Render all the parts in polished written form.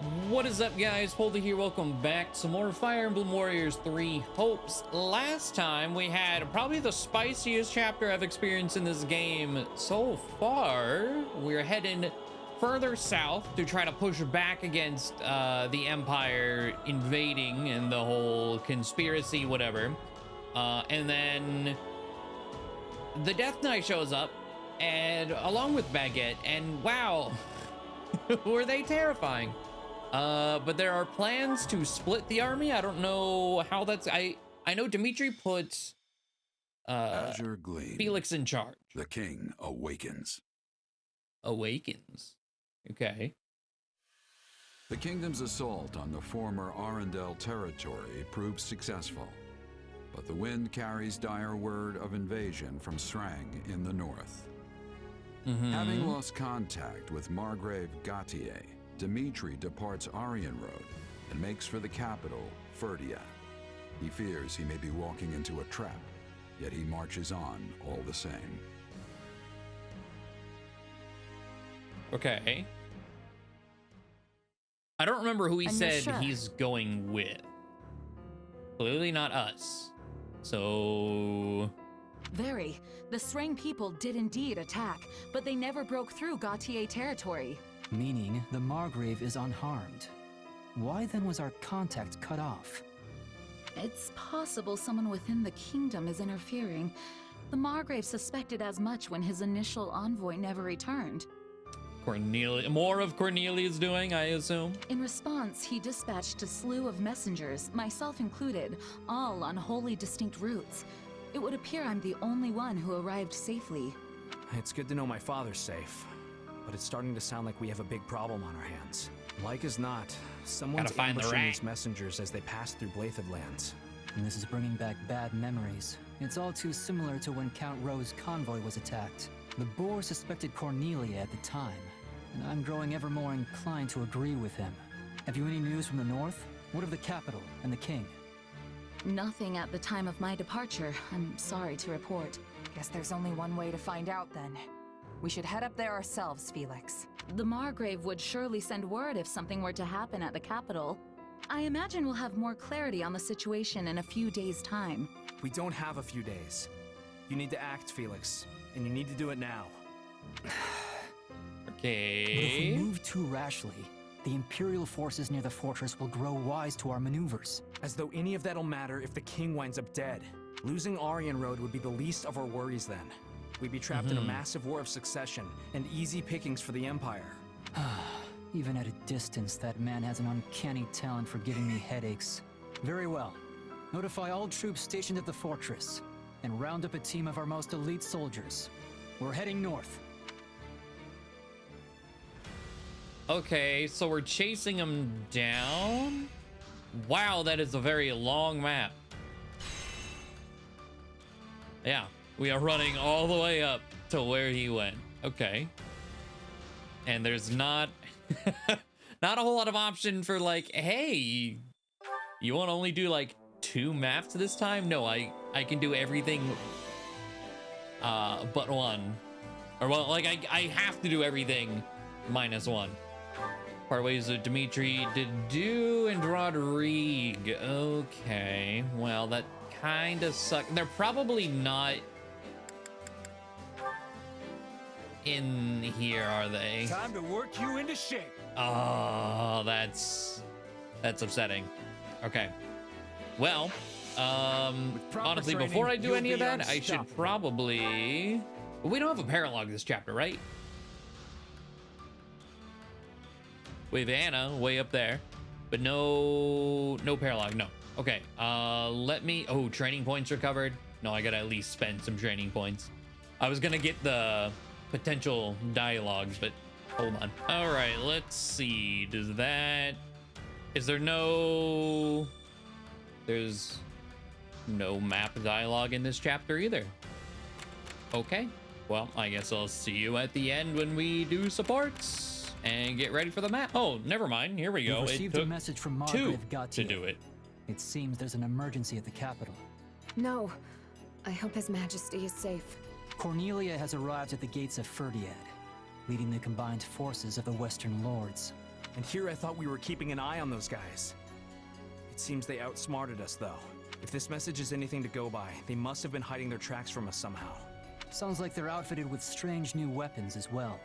What is up, guys? Fódlan here. Welcome back to some more Fire Emblem Warriors 3 Hopes. Last time we had probably the spiciest chapter I've experienced in this game so far. We're heading further south to try to push back against the Empire invading and the whole conspiracy, whatever. And then the Death Knight shows up, and along with Baguette, and wow, were they terrifying. But there are plans to split the army. I don't know how that's... I know Dimitri put Azure Gleam. Felix in charge. The king awakens. Awakens. Okay. The kingdom's assault on the former Arendelle territory proves successful, but the wind carries dire word of invasion from Strang in the north. Having lost contact with Margrave Gautier, Dimitri departs Aryan Road and makes for the capital, Ferdia. He fears he may be walking into a trap, yet he marches on all the same. Okay. I don't remember who he said sure? he's going with. Clearly not us. So... Very. The Strang people did indeed attack, but they never broke through Gautier territory. Meaning the Margrave is unharmed. Why then was our contact cut off? It's possible someone within the kingdom is interfering. The Margrave suspected as much when his initial envoy never returned. More of Cornelia's doing, I assume? In response, he dispatched a slew of messengers, myself included, all on wholly distinct routes. It would appear I'm the only one who arrived safely. It's good to know my father's safe, but it's starting to sound like we have a big problem on our hands. Like as not, someone's ambushing these messengers as they pass through Blathed lands. And this is bringing back bad memories. It's all too similar to when Count Rowe's convoy was attacked. The Boar suspected Cornelia at the time, and I'm growing ever more inclined to agree with him. Have you any news from the north? What of the capital and the king? Nothing at the time of my departure, I'm sorry to report. Guess there's only one way to find out then. We should head up there ourselves, Felix. The Margrave would surely send word if something were to happen at the capital. I imagine we'll have more clarity on the situation in a few days' time. We don't have a few days. You need to act, Felix, and you need to do it now. Okay. But if we move too rashly, the Imperial forces near the fortress will grow wise to our maneuvers. As though any of that'll matter if the king winds up dead. Losing Aryan Road would be the least of our worries then. We'd be trapped in a massive war of succession and easy pickings for the Empire. Even at a distance, that man has an uncanny talent for giving me headaches. Very well. Notify all troops stationed at the fortress, and round up a team of our most elite soldiers. We're heading north. Okay, so we're chasing him down? Wow, that is a very long map. Yeah, we are running all the way up to where he went. Okay. And there's not not a whole lot of option for like, hey, you want to only do like 2 maps this time? No, I can do everything but one. Or well, like I have to do everything -1. Part ways of Dimitri did do and Rodrigue. Okay, well that kind of sucks. They're probably not in here, are they? Time to work you into shape. Oh, that's upsetting. Okay. Well, honestly, training, before I do you'll any of be that, I should unstoppable. probably... We don't have a paralogue this chapter, right? We have Anna way up there, but no paralogue, no. Okay, let me... Oh, training points recovered. No, I gotta at least spend some training points. I was gonna get the potential dialogues, but hold on. All right, let's see. Does that... Is there no... There's no map dialogue in this chapter either. Okay. Well, I guess I'll see you at the end when we do supports and get ready for the map. Oh, never mind. Here we go. We've received a message from Margrave Gautier to do it. It seems there's an emergency at the capital. No. I hope His Majesty is safe. Cornelia has arrived at the gates of Ferdiad, leading the combined forces of the Western Lords. And here I thought we were keeping an eye on those guys. It seems they outsmarted us, though. If this message is anything to go by, they must have been hiding their tracks from us somehow. Sounds like they're outfitted with strange new weapons as well,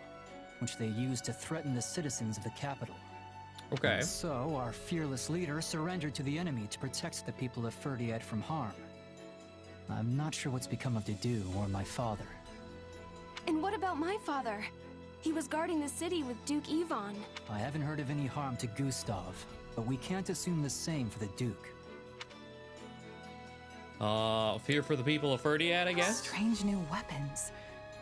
which they use to threaten the citizens of the capital. Okay. And so, our fearless leader surrendered to the enemy to protect the people of Ferdiad from harm. I'm not sure what's become of Dedue or my father. And what about my father? He was guarding the city with Duke Ivan. I haven't heard of any harm to Gustav, but we can't assume the same for the Duke. Fear for the people of Ferdiad, I guess? Strange new weapons.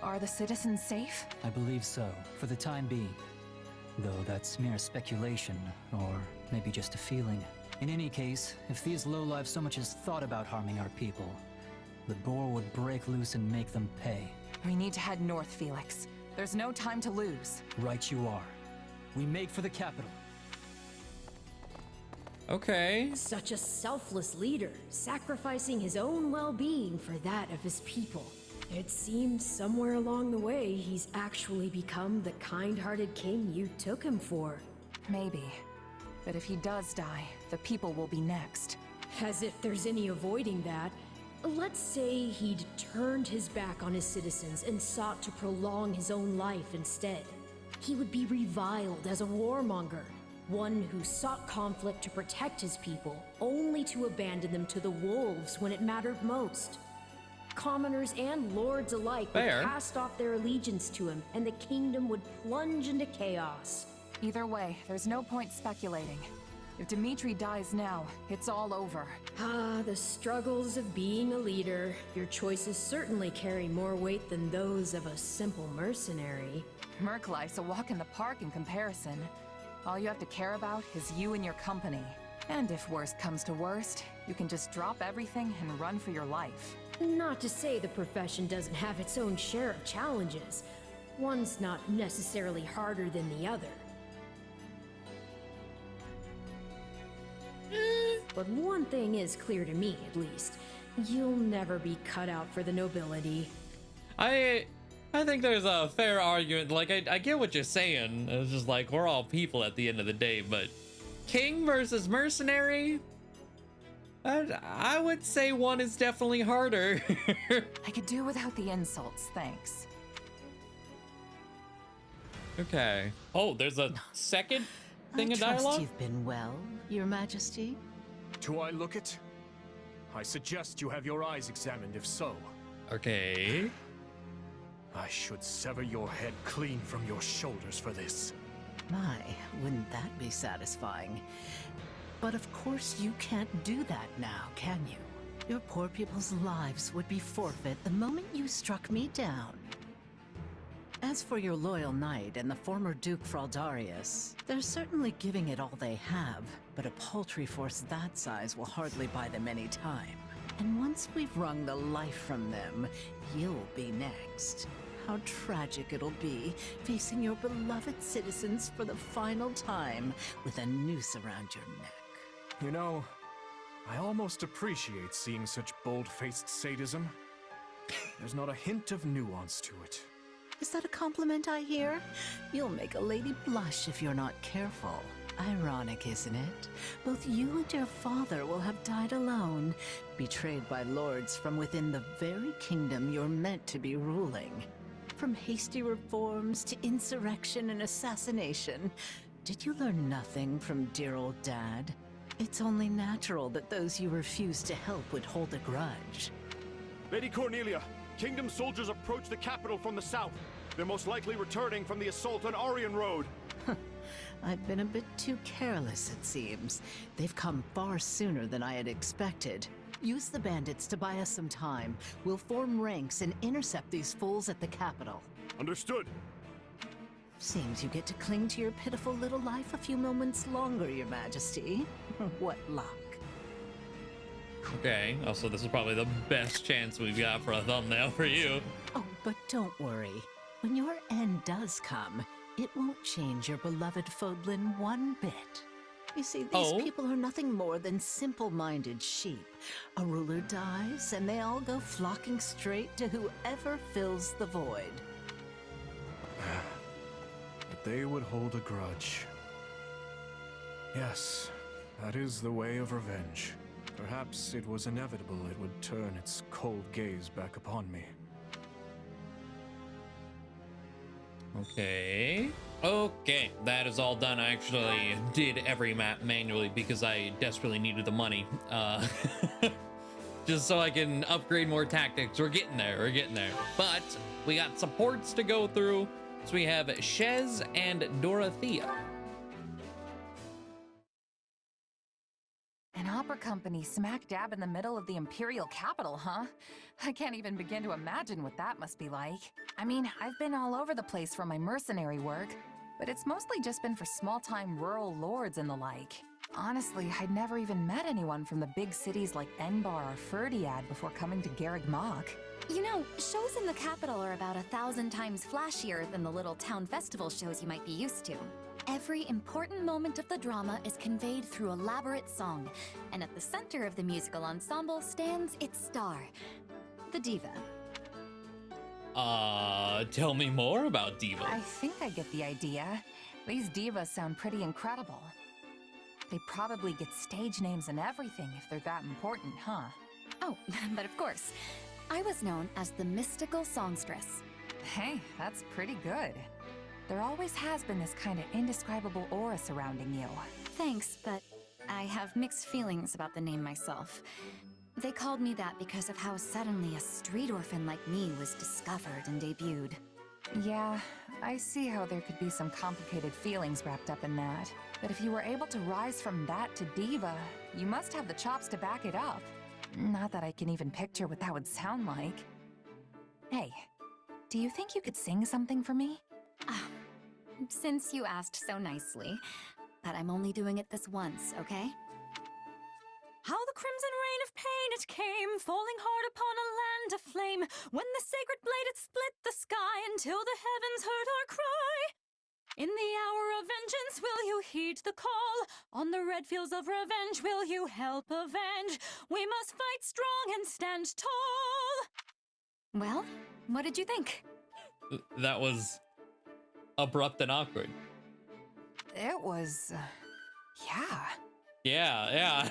Are the citizens safe? I believe so, for the time being. Though that's mere speculation, or maybe just a feeling. In any case, if these lowlives so much as thought about harming our people, the boar would break loose and make them pay. We need to head north, Felix. There's no time to lose. Right you are. We make for the capital. Okay. Such a selfless leader, sacrificing his own well-being for that of his people. It seems somewhere along the way he's actually become the kind-hearted king you took him for. Maybe. But if he does die, the people will be next. As if there's any avoiding that. Let's say he'd turned his back on his citizens and sought to prolong his own life instead. He would be reviled as a warmonger, one who sought conflict to protect his people, only to abandon them to the wolves when it mattered most. Commoners and lords alike would cast off their allegiance to him, and the kingdom would plunge into chaos. Either way, there's no point speculating. If Dimitri dies now, it's all over. Ah, the struggles of being a leader. Your choices certainly carry more weight than those of a simple mercenary. Merc life's a walk in the park in comparison. All you have to care about is you and your company. And if worst comes to worst, you can just drop everything and run for your life. Not to say the profession doesn't have its own share of challenges. One's not necessarily harder than the other. But one thing is clear to me, at least. You'll never be cut out for the nobility. I think there's a fair argument. Like, I get what you're saying. It's just like, we're all people at the end of the day, but king versus mercenary? I would say one is definitely harder. I could do without the insults, thanks. Okay. Oh, there's a second thing of I trust dialogue? you've been well, Your Majesty. Do I look it? I suggest you have your eyes examined, if so. Okay. I should sever your head clean from your shoulders for this. My, wouldn't that be satisfying? But of course you can't do that now, can you? Your poor people's lives would be forfeit the moment you struck me down. As for your loyal knight and the former Duke Fraldarius, they're certainly giving it all they have, but a paltry force that size will hardly buy them any time. And once we've wrung the life from them, you'll be next. How tragic it'll be, facing your beloved citizens for the final time with a noose around your neck. You know, I almost appreciate seeing such bold-faced sadism. There's not a hint of nuance to it. Is that a compliment I hear? You'll make a lady blush if you're not careful. Ironic, isn't it? Both you and your father will have died alone, betrayed by lords from within the very kingdom you're meant to be ruling. From hasty reforms to insurrection and assassination, did you learn nothing from dear old Dad? It's only natural that those you refuse to help would hold a grudge. Lady Cornelia, Kingdom soldiers approach the capital from the south. They're most likely returning from the assault on Aryan Road. I've been a bit too careless, it seems. They've come far sooner than I had expected. Use the bandits to buy us some time. We'll form ranks and intercept these fools at the capital. Understood. Seems you get to cling to your pitiful little life a few moments longer, Your Majesty. What luck. Okay, also this is probably the best chance we've got for a thumbnail for you. Oh, but don't worry. When your end does come, it won't change your beloved Fódlan one bit. You see, these people are nothing more than simple-minded sheep. A ruler dies, and they all go flocking straight to whoever fills the void. But they would hold a grudge. Yes, that is the way of revenge. Perhaps it was inevitable it would turn its cold gaze back upon me. Okay. Okay, that is all done. I actually did every map manually because I desperately needed the money. Just so I can upgrade more tactics. We're getting there, we're getting there. But we got supports to go through. So we have Shez and Dorothea. An opera company smack dab in the middle of the imperial capital, huh? I can't even begin to imagine what that must be like. I mean, I've been all over the place for my mercenary work, but it's mostly just been for small-time rural lords and the like. Honestly, I'd never even met anyone from the big cities like Enbar or Ferdiad before coming to Garreg Mach. You know, shows in the capital are about 1,000 times flashier than the little town festival shows you might be used to. Every important moment of the drama is conveyed through elaborate song, and at the center of the musical ensemble stands its star, the diva. Tell me more about Diva. I think I get the idea. These divas sound pretty incredible. They probably get stage names and everything if they're that important, huh? Oh, but of course. I was known as the mystical songstress. Hey, that's pretty good. There always has been this kind of indescribable aura surrounding you. Thanks, but I have mixed feelings about the name myself. They called me that because of how suddenly a street orphan like me was discovered and debuted. Yeah, I see how there could be some complicated feelings wrapped up in that. But if you were able to rise from that to diva, you must have the chops to back it up. Not that I can even picture what that would sound like. Hey, do you think you could sing something for me? Since you asked so nicely, but I'm only doing it this once, okay? How the crimson rain of pain it came, falling hard upon a land aflame, when the sacred blade it split the sky until the heavens heard our cry. In the hour of vengeance will you heed the call? On the red fields of revenge will you help avenge? We must fight strong and stand tall. Well, what did you think? That was abrupt and awkward. It was... yeah. Yeah.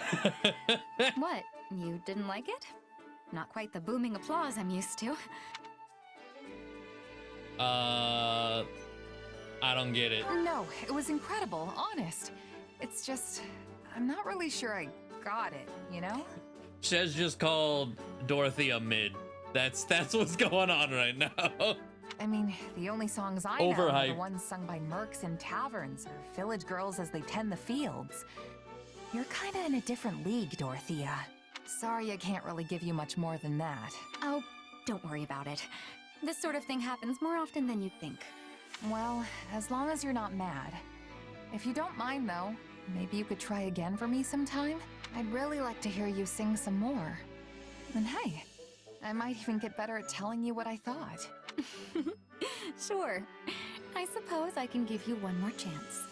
What? You didn't like it? Not quite the booming applause I'm used to. I don't get it. No, it was incredible, honest. It's just, I'm not really sure I got it, you know? Shez just called Dorothea mid. That's what's going on right now. I mean, the only songs I know are the ones sung by mercs in taverns or village girls as they tend the fields. You're kinda in a different league, Dorothea. Sorry I can't really give you much more than that. Oh, don't worry about it. This sort of thing happens more often than you'd think. Well, as long as you're not mad. If you don't mind, though, maybe you could try again for me sometime? I'd really like to hear you sing some more. And hey, I might even get better at telling you what I thought. Sure. I suppose I can give you one more chance.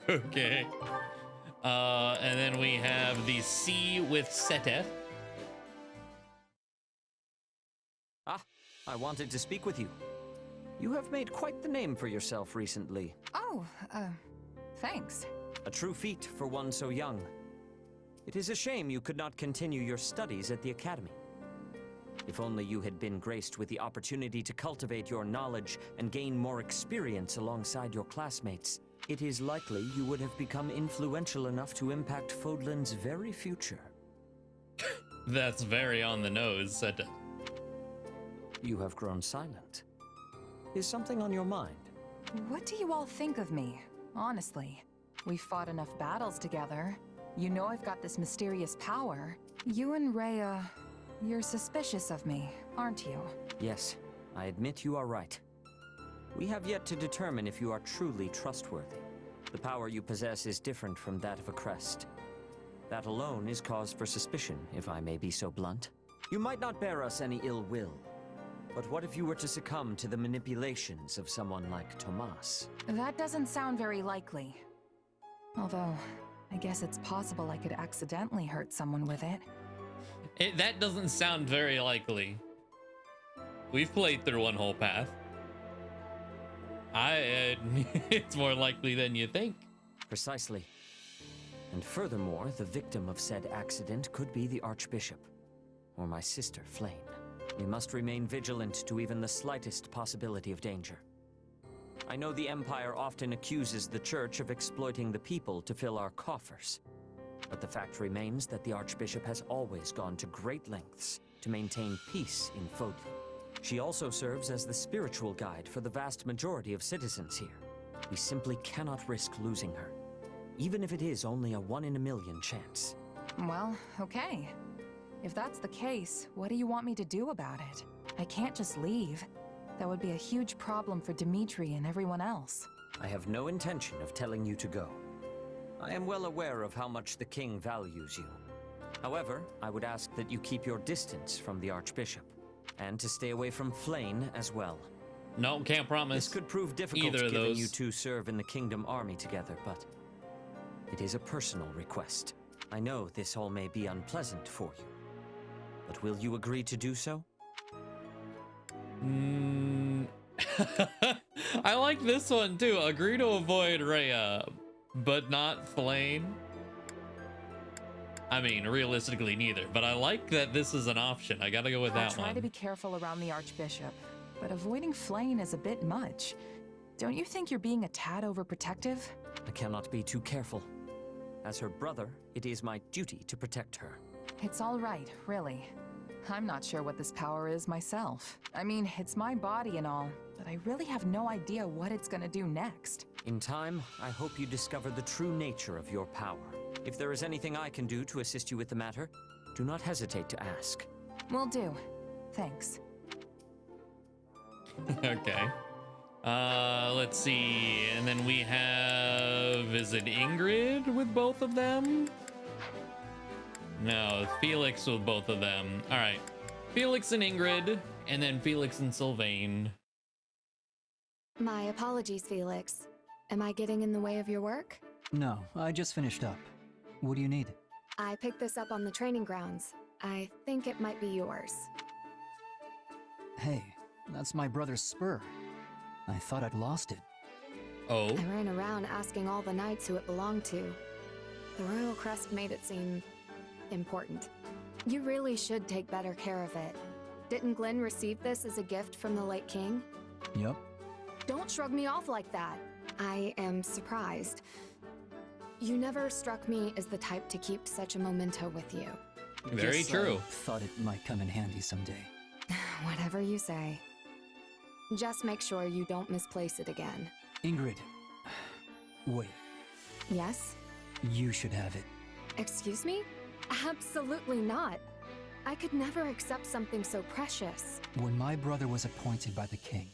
Okay. And then we have the sea with Seteth. I wanted to speak with you. You have made quite the name for yourself recently. Oh, thanks. A true feat for one so young. It is a shame you could not continue your studies at the academy. If only you had been graced with the opportunity to cultivate your knowledge and gain more experience alongside your classmates, it is likely you would have become influential enough to impact Fódlan's very future. That's very on the nose, Seteth. You have grown silent. Is something on your mind? What do you all think of me, honestly? We've fought enough battles together. You know I've got this mysterious power. You and Rhea, you're suspicious of me, aren't you? Yes, I admit you are right. We have yet to determine if you are truly trustworthy. The power you possess is different from that of a crest. That alone is cause for suspicion, if I may be so blunt. You might not bear us any ill will. But what if you were to succumb to the manipulations of someone like Tomas? That doesn't sound very likely. Although, I guess it's possible I could accidentally hurt someone with it. That doesn't sound very likely. We've played through one whole path. It's more likely than you think. Precisely. And furthermore, the victim of said accident could be the Archbishop, or my sister, Flayn. We must remain vigilant to even the slightest possibility of danger. I know the Empire often accuses the Church of exploiting the people to fill our coffers. But the fact remains that the Archbishop has always gone to great lengths to maintain peace in Fódlan. She also serves as the spiritual guide for the vast majority of citizens here. We simply cannot risk losing her, even if it is only a 1 in a million chance. Well, okay. If that's the case, what do you want me to do about it? I can't just leave. That would be a huge problem for Dimitri and everyone else. I have no intention of telling you to go. I am well aware of how much the king values you. However, I would ask that you keep your distance from the Archbishop, and to stay away from Flayn as well. No, can't promise. This could prove difficult either of given those. you two serve in the Kingdom Army together, but it is a personal request. I know this all may be unpleasant for you, but will you agree to do so? I like this one too. Agree to avoid Rhea, but not Flayn. I mean, realistically, neither. But I like that this is an option. I gotta go with that I'll try one. to be careful around the Archbishop, but avoiding Flayn is a bit much. Don't you think you're being a tad overprotective? I cannot be too careful. As her brother, it is my duty to protect her. It's all right, really. I'm not sure what this power is myself. I mean, it's my body and all, but I really have no idea what it's gonna do next. In time, I hope you discover the true nature of your power. If there is anything I can do to assist you with the matter, do not hesitate to ask. Will do. Thanks. Okay. Let's see. And then we have, is it Ingrid with both of them? No, Felix with both of them. All right. Felix and Ingrid, and then Felix and Sylvain. My apologies, Felix. Am I getting in the way of your work? No, I just finished up. What do you need? I picked this up on the training grounds. I think it might be yours. Hey, that's my brother's spur. I thought I'd lost it. Oh? I ran around asking all the knights who it belonged to. The royal crest made it seem important. You really should take better care of it. Didn't Glenn receive this as a gift from the late king? Yep. Don't shrug me off like that. I am surprised. You never struck me as the type to keep such a memento with you. Very Guess true. I thought it might come in handy someday. Whatever you say. Just make sure you don't misplace it again. Ingrid. Wait, Yes? you should have it. Excuse me? Absolutely not. I could never accept something so precious. When my brother was appointed by the king,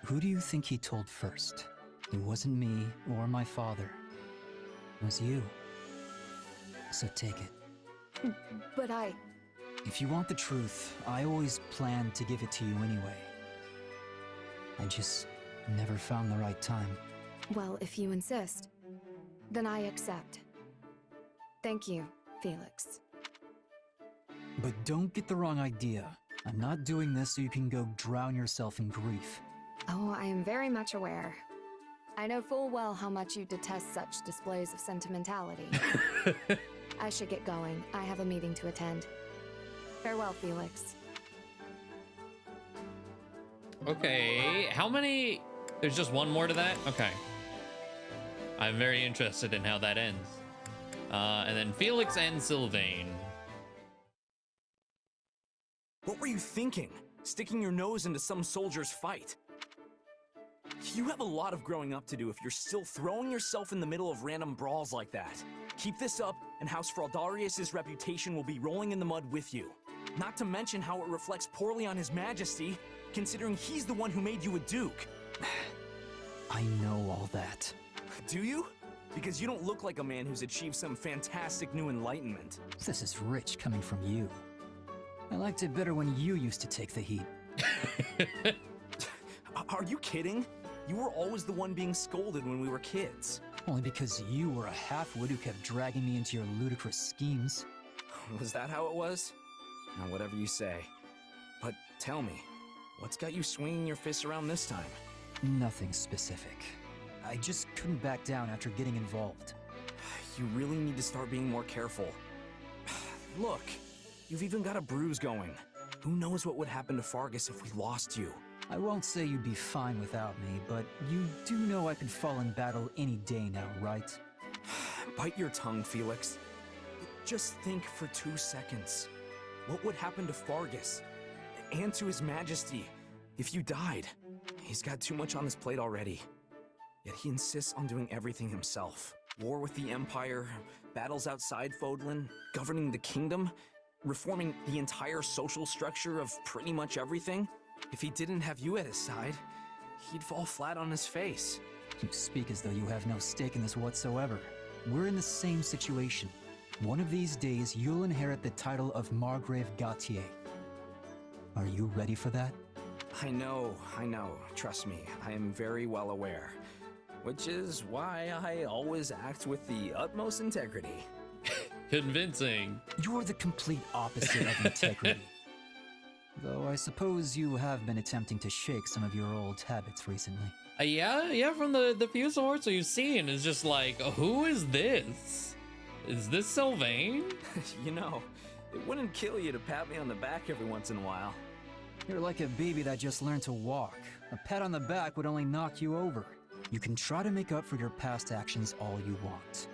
who do you think he told first? It wasn't me or my father. It was you. So take it. But If you want the truth, I always planned to give it to you anyway. I just never found the right time. Well, if you insist, then I accept. Thank you, Felix. But don't get the wrong idea. I'm not doing this so you can go drown yourself in grief. Oh, I am very much aware. I know full well how much you detest such displays of sentimentality. I should get going. I have a meeting to attend. Farewell, Felix. Okay, how many? There's just one more to that? Okay. I'm very interested in how that ends. And then Felix and Sylvain. What were you thinking? Sticking your nose into some soldier's fight? You have a lot of growing up to do if you're still throwing yourself in the middle of random brawls like that. Keep this up, and House Fraldarius' reputation will be rolling in the mud with you. Not to mention how it reflects poorly on His Majesty, considering he's the one who made you a duke. I know all that. Do you? Because you don't look like a man who's achieved some fantastic new enlightenment. This is rich coming from you. I liked it better when you used to take the heat. Are you kidding? You were always the one being scolded when we were kids. Only because you were a half-wit who kept dragging me into your ludicrous schemes. Was that how it was? Now, whatever you say. But tell me, what's got you swinging your fists around this time? Nothing specific. I just couldn't back down after getting involved. You really need to start being more careful. Look, you've even got a bruise going. Who knows what would happen to Fargus if we lost you? I won't say you'd be fine without me, but you do know I could fall in battle any day now, right? Bite your tongue, Felix. Just think for 2 seconds. What would happen to Fargus? And to His Majesty if you died? He's got too much on his plate already. Yet he insists on doing everything himself. War with the Empire, battles outside Fódlan, governing the kingdom, reforming the entire social structure of pretty much everything. If he didn't have you at his side, he'd fall flat on his face. You speak as though you have no stake in this whatsoever. We're in the same situation. One of these days, you'll inherit the title of Margrave Gautier. Are you ready for that? I know. Trust me, I am very well aware. Which is why I always act with the utmost integrity. Convincing. You're the complete opposite of integrity. Though I suppose you have been attempting to shake some of your old habits recently. Yeah, from the few swords you've seen, it's just like, who is this? Is this Sylvain? You know, it wouldn't kill you to pat me on the back every once in a while. You're like a baby that just learned to walk. A pat on the back would only knock you over. You can try to make up for your past actions all you want.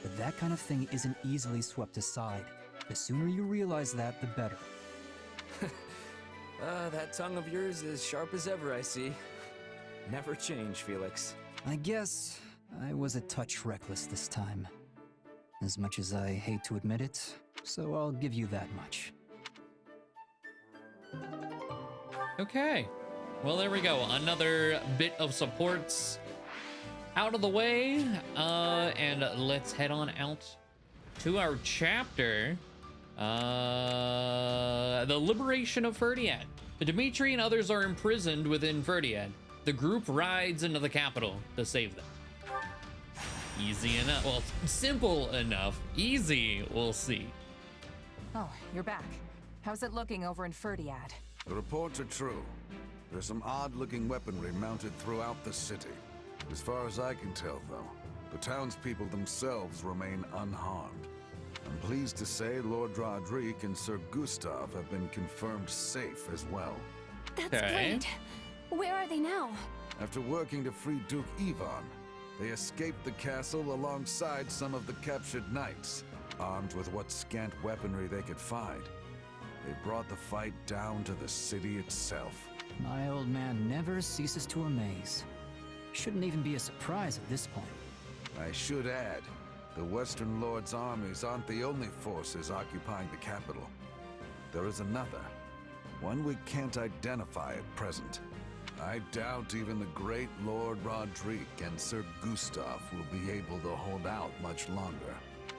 But that kind of thing isn't easily swept aside. The sooner you realize that, the better. That tongue of yours is sharp as ever, I see. Never change, Felix. I guess I was a touch reckless this time. As much as I hate to admit it, so I'll give you that much. Okay. Well, there we go. Another bit of supports out of the way. And let's head on out to our chapter. The liberation of Ferdiad. Dimitri and others are imprisoned within Ferdiad. The group rides into the capital to save them. Easy enough. Well, simple enough. Easy, we'll see. Oh, you're back. How's it looking over in Ferdiad? The reports are true. There's some odd-looking weaponry mounted throughout the city. As far as I can tell, though, the townspeople themselves remain unharmed. I'm pleased to say Lord Roderick and Sir Gustav have been confirmed safe as well. That's great. Where are they now? After working to free Duke Ivan, they escaped the castle alongside some of the captured knights, armed with what scant weaponry they could find. They brought the fight down to the city itself. My old man never ceases to amaze. Shouldn't even be a surprise at this point. I should add, the Western Lord's armies aren't the only forces occupying the capital. There is another, one we can't identify at present. I doubt even the great Lord Roderick and Sir Gustav will be able to hold out much longer.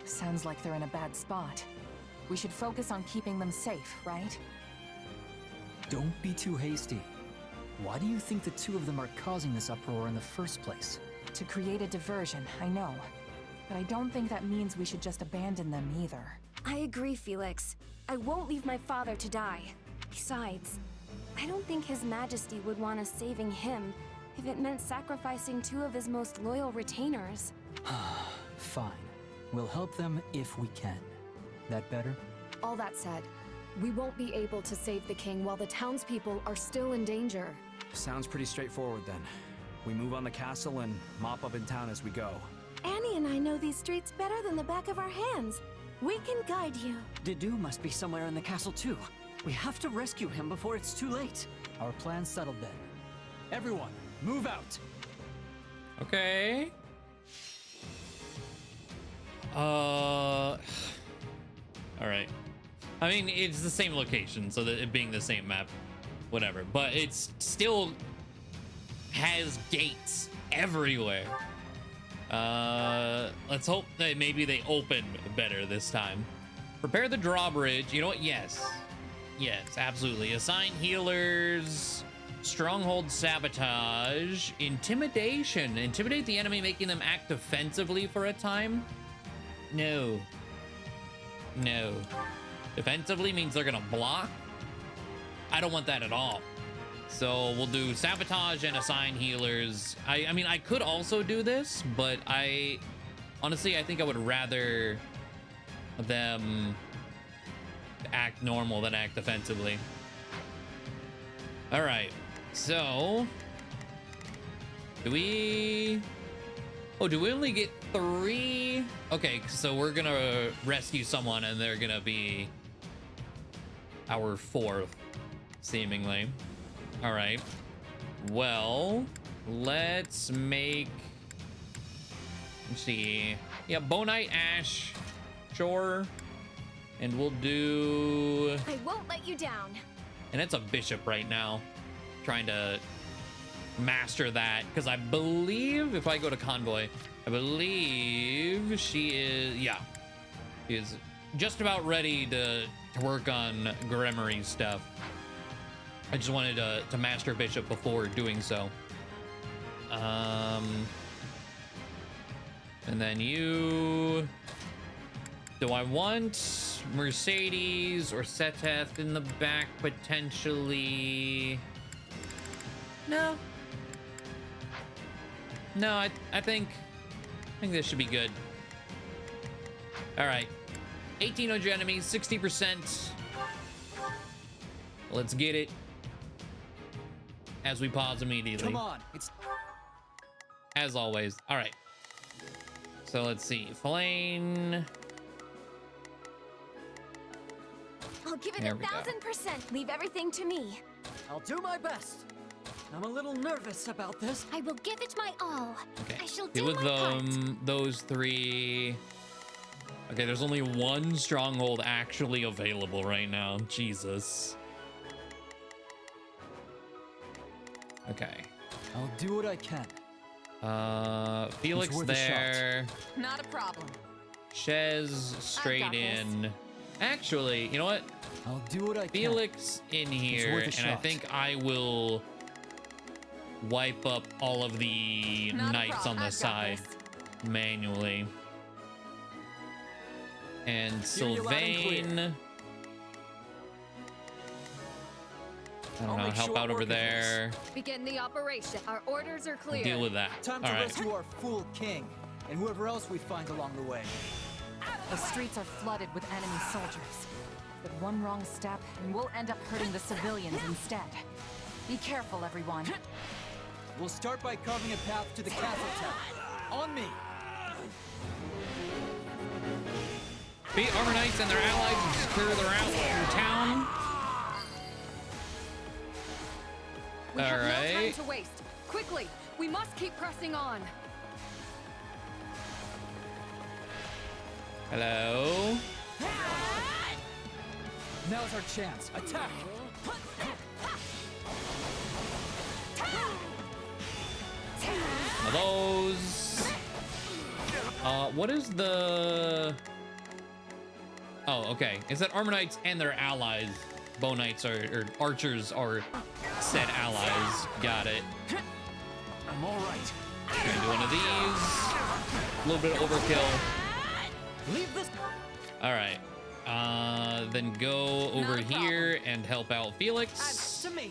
Sounds like they're in a bad spot. We should focus on keeping them safe, right? Don't be too hasty. Why do you think the two of them are causing this uproar in the first place? To create a diversion, I know. But I don't think that means we should just abandon them either. I agree, Felix. I won't leave my father to die. Besides, I don't think His Majesty would want us saving him if it meant sacrificing two of his most loyal retainers. Fine. We'll help them if we can. That better? All that said, we won't be able to save the king while the townspeople are still in danger. Sounds pretty straightforward then. We move on the castle and mop up in town as we go. Annie and I know these streets better than the back of our hands. We can guide you. Dedue must be somewhere in the castle too. We have to rescue him before it's too late. Our plan's settled then. Everyone, move out! Okay. Alright. I mean, it's the same location, so that it being the same map, whatever. But it's still has gates everywhere. Let's hope that maybe they open better this time. Prepare the drawbridge. You know what? Yes. Yes, absolutely. Assign healers. Stronghold sabotage. Intimidation. Intimidate the enemy, making them act defensively for a time. No. No. Defensively means they're gonna block. I don't want that at all. So we'll do sabotage and assign healers. I mean, I could also do this, but honestly, I think I would rather them act normal than act defensively. All right, so do we only get 3? Okay, so we're gonna rescue someone and they're gonna be our 4th, seemingly. All right, well, let's see. Yeah, Bow Knight, Ash, sure. And we'll do... I won't let you down. And it's a bishop right now. Trying to master that. Because I believe, if I go to Convoy, I believe she is... Yeah. She is just about ready to work on Gremory stuff. I just wanted to master bishop before doing so. And then you... Do I want Mercedes or Seteth in the back potentially? No. No, I think this should be good. All right. 1,800 enemies, 60%. Let's get it. As we pause immediately. Come on, it's... As always. All right. So let's see. Flame. I'll give it 1,000%. Leave everything to me. I'll do my best. I'm a little nervous about this. I will give it my all. Okay. I shall Deal do with my part. those 3. Okay, there's only 1 stronghold actually available right now. Jesus. Okay. I'll do what I can. Felix there. Not a problem. Shez straight in. Actually, you know what? I'll do what I can. Felix in here, and I think I will wipe up all of the knights on the side manually. And Sylvain. I don't know, help out over there. Begin the operation. Our orders are clear. Deal with that. Time to rescue our fool king and whoever else we find along the way. The streets are flooded with enemy soldiers. But one wrong step, and we'll end up hurting the civilians instead. Be careful, everyone. We'll start by carving a path to the castle town. On me! Beat Armor Knights and their allies and secure their route through town. We have no time to waste. Quickly, we must keep pressing on. Hello. Now's our chance. Attack! Those. What is the... Oh, okay. Is that Armor Knights and their allies? Bow Knights or archers are said allies. Got it. I'm all right. Gonna do one of these. A little bit of overkill. Leave this. All right. Then go over here and help out Felix. To me.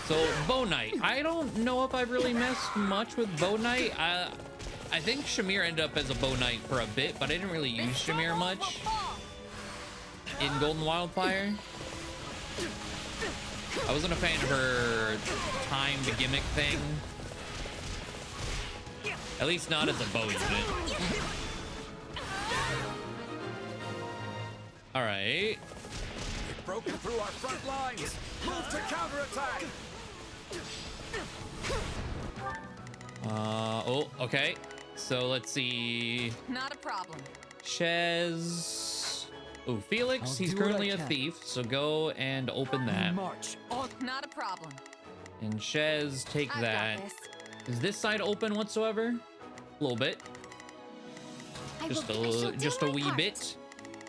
So Bow Knight, I don't know if I've really messed much with Bow Knight. I think Shamir ended up as a Bow Knight for a bit, but I didn't really use Shamir much in Golden Wildfire. I wasn't a fan of her timed gimmick thing. At least not as a bow unit. All right. We've broken through our front lines. Move to counterattack. Oh, okay. So let's see. Not a problem. Shez. Oh, Felix. He's currently a thief, so go and open that. March. Not a problem. And Shez, take I've that. got this. Is this side open whatsoever? A little bit. Just a wee bit.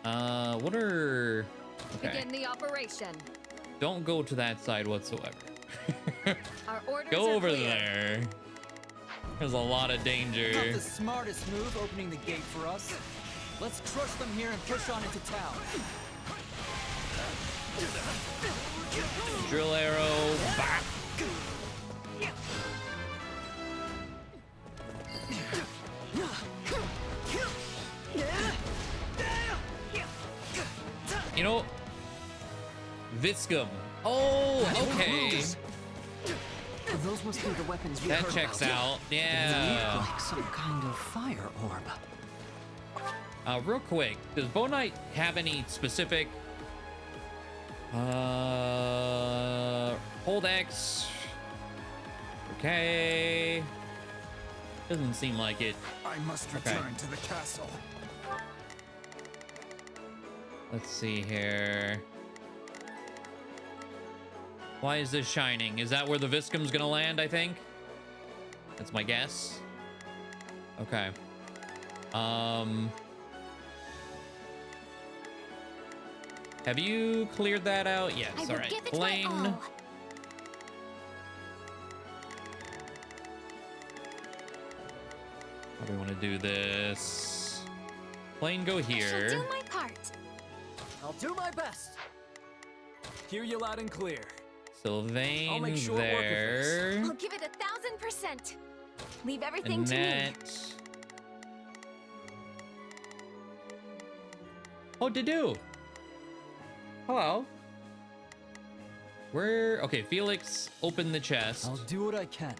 What are... Okay. Begin the operation. Don't go to that side whatsoever. Our orders Go are over clear. there. There's a lot of Not danger. the smartest move opening the gate for us. Let's crush them here and push on into town. Drill arrow. Back. You know, Viscum. Oh, okay. Those must be the weapons you That heard checks about. out. They Yeah. look like some kind of fire orb. Real quick, does Bo Knight have any specific hold X? Okay. Doesn't seem like it. I must return to the castle. Let's see here. Why is this shining? Is that where the Viscum's gonna land, I think? That's my guess. Okay. Have you cleared that out? Yes, all right. Plane. How do we want to do this? Plane, go here. I shall do my part. I'll do my best. Hear you loud and clear. Sylvain I'll make short there. work of this. I'll give it 1000%. Leave everything to me. Annette. Oh, Dedue. Hello. Okay, Felix, open the chest. I'll do what I can.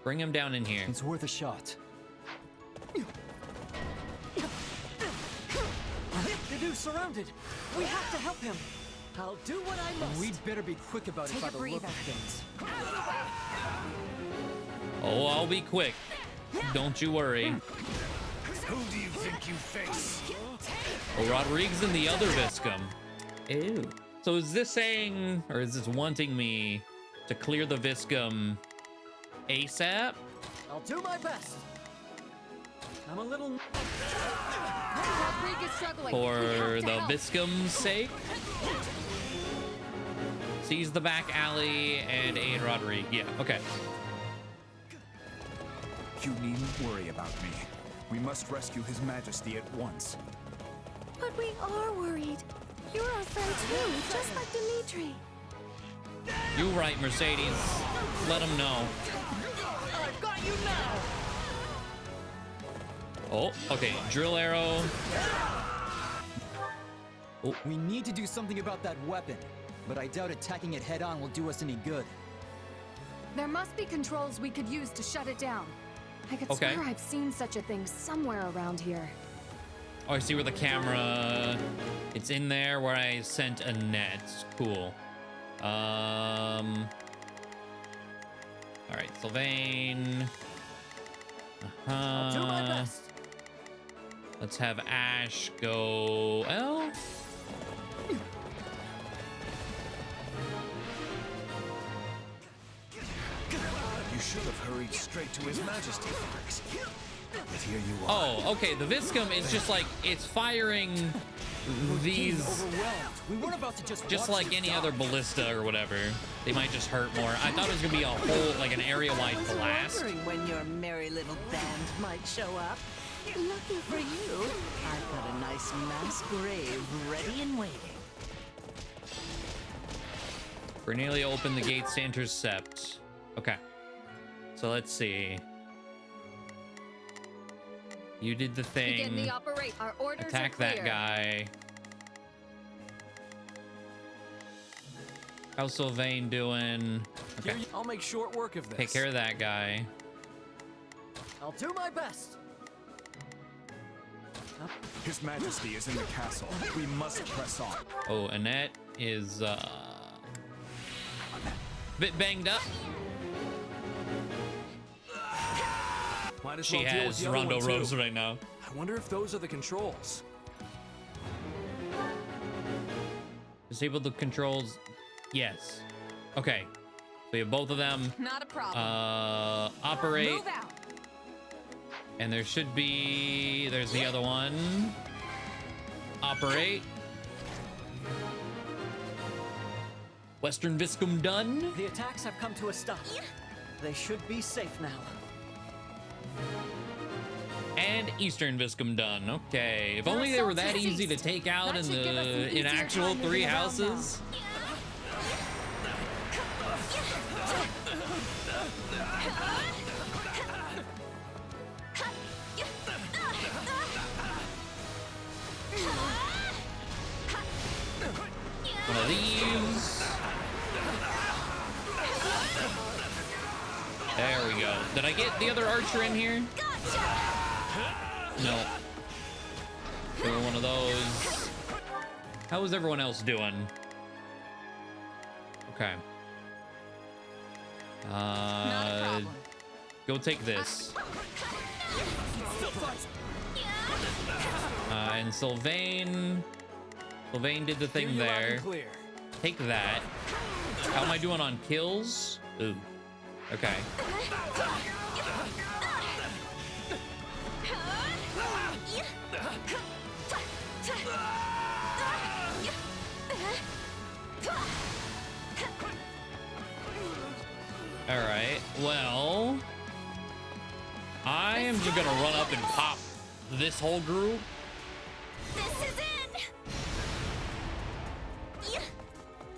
Bring him down in here. It's worth a shot. Dedue's surrounded. We have to help him. I'll do what I must. We'd better be quick about Take it by a the look breather. of things. Oh, I'll be quick. Don't you worry. Who do you think you face? Oh, Rodriguez and the other Viscum. Ew. So is this saying, or is this wanting me to clear the Viscum ASAP? I'll do my best. I'm a little. Rodriguez struggling. For We have to the help. Viscum's sake? Seize the back alley and aid Rodriguez. Yeah, okay. You needn't worry about me. We must rescue His Majesty at once. But we are worried. You're our friend too, just like Dimitri. You right, Mercedes. Let him know. I've got you now. Oh, okay. Drill arrow. We need to do something about that weapon, but I doubt attacking it head on will do us any good. There must be controls we could use to shut it down. I could Okay. swear I've seen such a thing somewhere around here. Oh, I see where the camera... It's in there where I sent a net. Cool. All right, Sylvain. I'll do my best. Let's have Ash go... Well... You should have hurried straight to His Majesty, Felix. But here you are. Oh, okay. The Viscum is just like, it's firing these... Overwhelmed. We weren't about to Just watch like you any die. other ballista or whatever. They might just hurt more. I thought it was gonna be a whole, like an area-wide blast. Wondering when your merry little band might show up. Lucky for you, I've got a nice mass grave ready and waiting. Cornelia opened the gates to intercept. Okay. So let's see. You did the Begin thing. the operate. Our orders Attack are clear. that guy. How's Sylvain doing? Okay. I'll make short work of this. Take care of that guy. I'll do my best. His Majesty is in the castle. We must press on. Oh, Annette is bit banged up. Might as She well deal with has the other Rondo one, too. Rose right now. I wonder if those are the controls. Disable the controls. Yes. Okay. So we have both of them. Not a problem. Operate. Move out. And there should be... There's the other one. Operate. Western Viscum done. The attacks have come to a stop. They should be safe now. And And Eastern Viscum done. Okay. If only they were that easy to take out in actual 3 houses. One of these. There we go. Did I get the other archer in here? No. Throw one of those. How is everyone else doing? Okay. Go take this. And Sylvain did the thing there. Take that. How am I doing on kills? Ooh. Okay. All right. Well, I am just gonna run up and pop this whole group. This is it.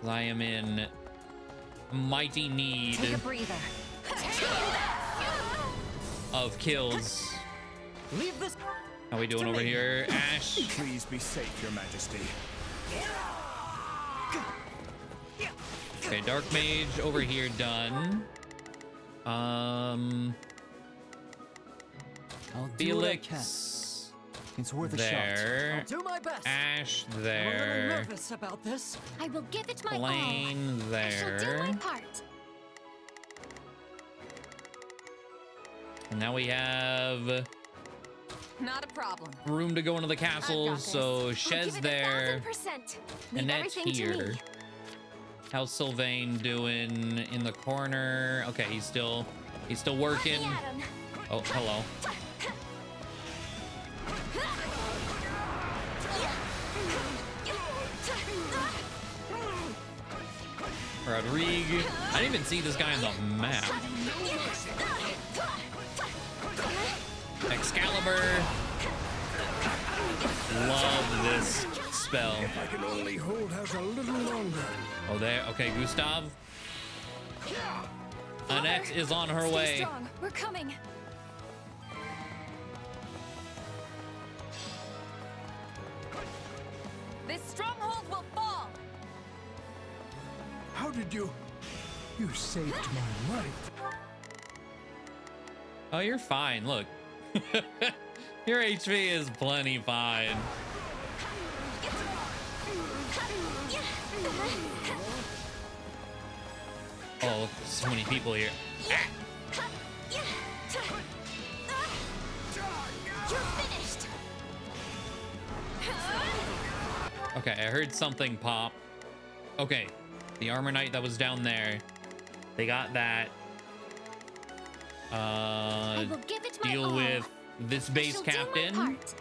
I am in mighty need Take a breather. of kills. Leave this. How we doing over here, Ash? Please be safe, Your Majesty. Okay, Dark Mage over here done. I'll do what I can. Felix It's worth a there. shot. I'll do my best. Ash I'm a there. little nervous about this. I will give it my Blaine all. I shall do there. my part. And now we have Not a problem. room to go into the castle, so Shez there. 1000%. Leave Annette's everything to here. me. How's Sylvain doing in the corner? Okay, he's still working. Let me at him. Oh, hello. Rodrigue. I didn't even see this guy on the map. Excalibur. Love this spell. If I can only hold out a little longer. Oh, there. Okay, Gustav. Annette is on her Stay way. strong. We're coming. This stronghold will fall. How did you? You saved my life. Oh, you're fine. Look. Your HP is plenty fine. Oh, so many people here. You're finished. Okay, I heard something pop. Okay, the armor knight that was down there. They got that. I will give it my Deal all. with this base shall do my captain. part.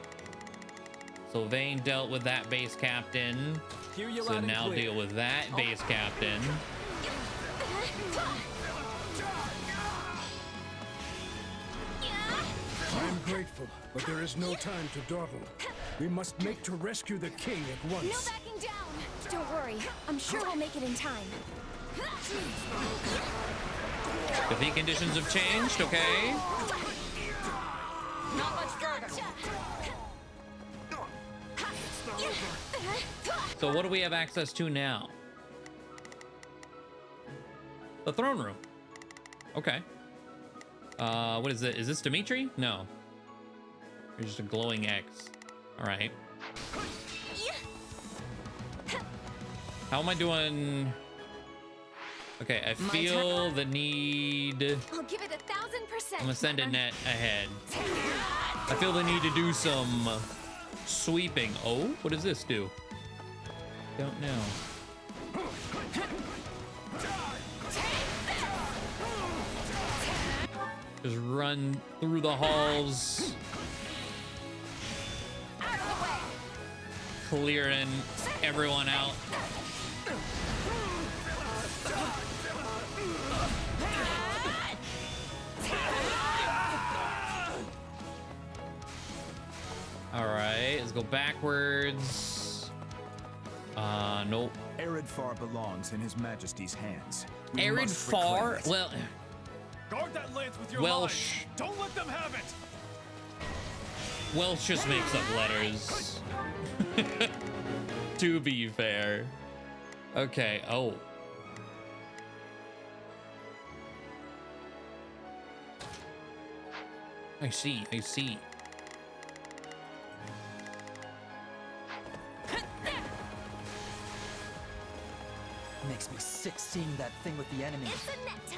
Sylvain dealt with that base captain. Hear you So loud and now clear. deal with that base captain. I'm grateful, but there is no time to dawdle. We must make to rescue the king at No once. backing down. Don't worry. I'm sure we'll make it in time. Defeat conditions have changed, okay? Not much further. So what do we have access to now? The throne room. Okay. What is it? Is this Dimitri? No. There's just a glowing X. All right. How am I doing? Okay, I feel the need. I'll give it 1000%. I'm gonna send Annette ahead. I feel the need to do some sweeping. Oh, what does this do? Don't know. Just run through the halls. Clearing everyone out. let's go backwards. Nope. Arid Far belongs in His Majesty's hands. We Arid must reclaim Far? it. Well, Guard that lance with your Welsh. lives. Don't let them have it. Welsh just makes up letters. To be fair. Okay, oh. I see, I see. Makes me sick seeing that thing with the enemy.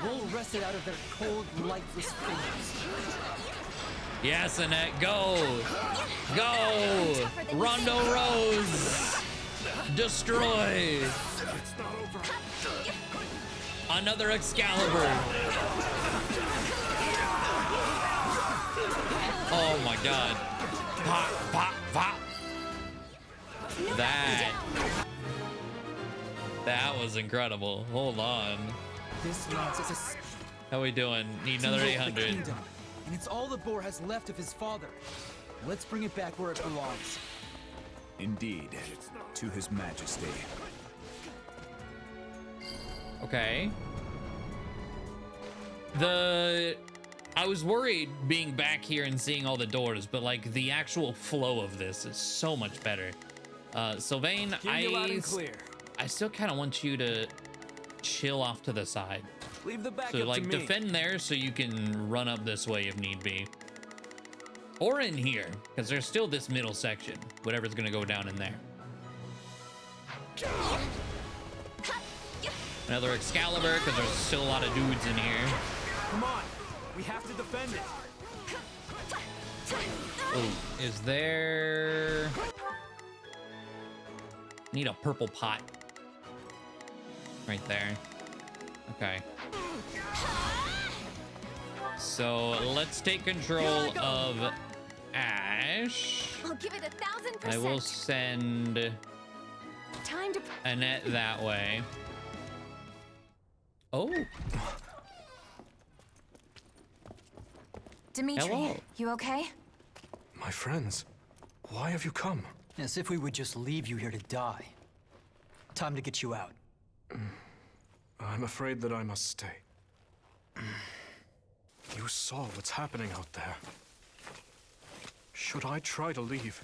We'll wrest it out of their cold, lifeless fingers. Yes, Annette, go! Go! Rondo Rose! Destroy! Another Excalibur! Oh my god. Pop, pop, pop! That was incredible. Hold on. This lance is a How we doing? Need another 800. kingdom, and it's all the boar has left of his father. Let's bring it back where it belongs. Indeed, to His Majesty. Okay. I was worried being back here and seeing all the doors, but like the actual flow of this is so much better. Sylvain, I still kind of want you to chill off to the side. Leave the back So up like to me. defend there so you can run up this way if need be. Or in here, because there's still this middle section. Whatever's gonna go down in there. Another Excalibur, because there's still a lot of dudes in here. Come on, we have to defend it. Oh, is there... Need a purple pot. Right there. Okay. So let's take control of Ash. I'll give it 1000%. I will send Time to Annette that way. Oh. Dimitri, Hello. you okay? My friends, why have you come? As if we would just leave you here to die. Time to get you out. I'm afraid that I must stay. You saw what's happening out there. Should I try to leave,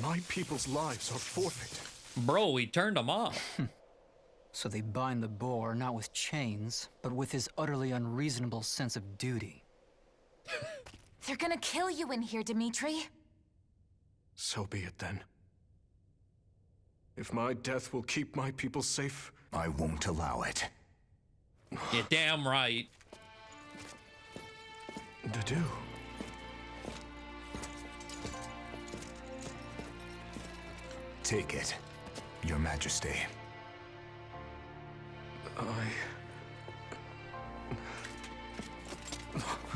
my people's lives are forfeit. Bro, we turned them off. So they bind the boar not with chains, but with his utterly unreasonable sense of duty. They're gonna kill you in here, Dimitri. So be it then. If my death will keep my people safe, I won't allow it. You're damn right. Dedue. Take it, Your Majesty.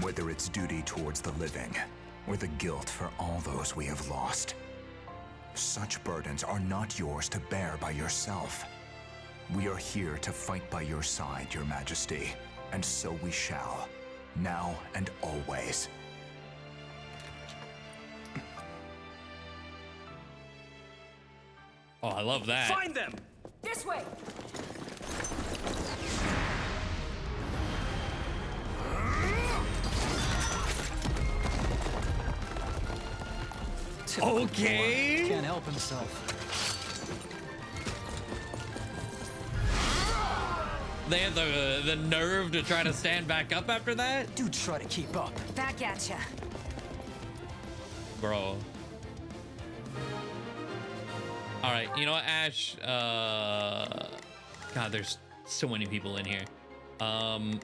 Whether it's duty towards the living, or the guilt for all those we have lost, such burdens are not yours to bear by yourself. We are here to fight by your side, Your Majesty, and so we shall, now and always. Oh, I love that. Find them! This way! Okay. Can't help himself. They had the nerve to try to stand back up after that? Do try to keep up. Back at ya. Bro. All right, you know what, Ash? God, there's so many people in here. You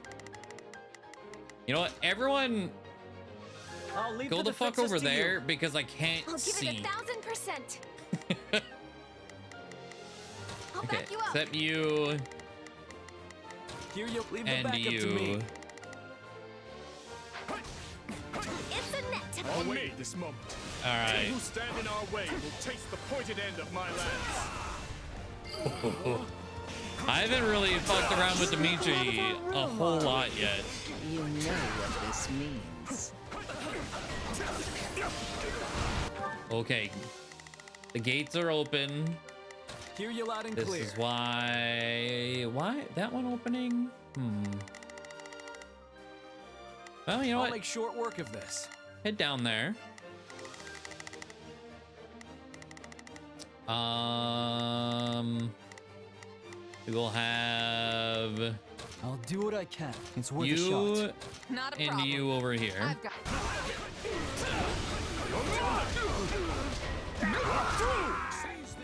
know what? Everyone, I'll leave go the fuck defenses over to you. there because I can't I'll give see. it 1000%. I'll Okay, back you up. except you Here you leave the and back up to me. you. It's a net. On me this moment. All Any right. who stand in our way will taste the pointed end of my lance. I haven't really fucked around with Dimitri a whole lot yet. You know what this means. Okay. The gates are open. Hear you loud and This clear. is why that one opening? Well, you know I'll what? make short work of this. Head down there. We will have I'll do what I can. It's worth a you shot. Not a and problem. you over here. I've got.